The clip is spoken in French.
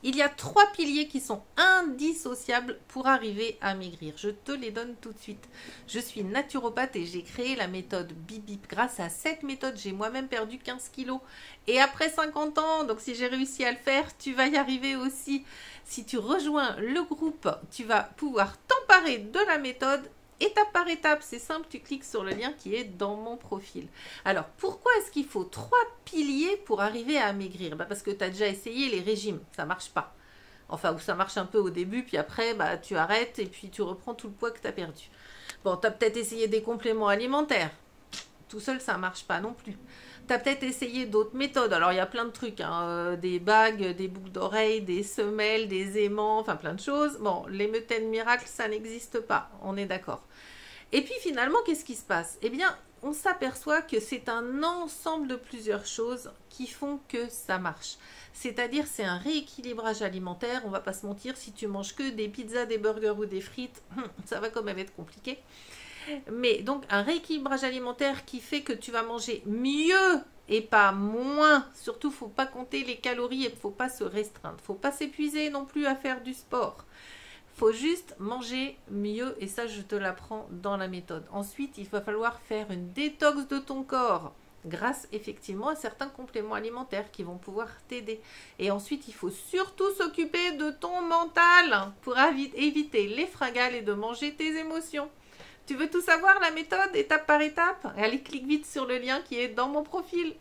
Il y a 3 piliers qui sont indissociables pour arriver à maigrir. Je te les donne tout de suite. Je suis naturopathe et j'ai créé la méthode Bip. Grâce à cette méthode, j'ai moi-même perdu 15 kilos. Et après 50 ans, donc si j'ai réussi à le faire, tu vas y arriver aussi. Si tu rejoins le groupe, tu vas pouvoir t'emparer de la méthode étape par étape. C'est simple, tu cliques sur le lien qui est dans mon profil. Alors, pourquoi est-ce qu'il faut 3 piliers pour arriver à maigrir? Parce que tu as déjà essayé les régimes, ça ne marche pas. Enfin, ou ça marche un peu au début, puis après, tu arrêtes et puis tu reprends tout le poids que tu as perdu. Bon, tu as peut-être essayé des compléments alimentaires. Tout seul, ça ne marche pas non plus. Tu as peut-être essayé d'autres méthodes. Alors, il y a plein de trucs, hein, des bagues, des boucles d'oreilles, des semelles, des aimants, enfin plein de choses. Bon, les mutaines miracles, ça n'existe pas, on est d'accord. Et puis finalement, qu'est-ce qui se passe? Eh bien, on s'aperçoit que c'est un ensemble de plusieurs choses qui font que ça marche. C'est-à-dire, c'est un rééquilibrage alimentaire. On va pas se mentir, si tu manges que des pizzas, des burgers ou des frites, ça va quand même être compliqué. Mais donc, un rééquilibrage alimentaire qui fait que tu vas manger mieux et pas moins. Surtout, faut pas compter les calories et faut pas se restreindre. Faut pas s'épuiser non plus à faire du sport. Faut juste manger mieux et ça, je te l'apprends dans la méthode. Ensuite, il va falloir faire une détox de ton corps grâce effectivement à certains compléments alimentaires qui vont pouvoir t'aider. Et ensuite, il faut surtout s'occuper de ton mental pour éviter les fringales et de manger tes émotions. Tu veux tout savoir, la méthode, étape par étape? Allez, clique vite sur le lien qui est dans mon profil.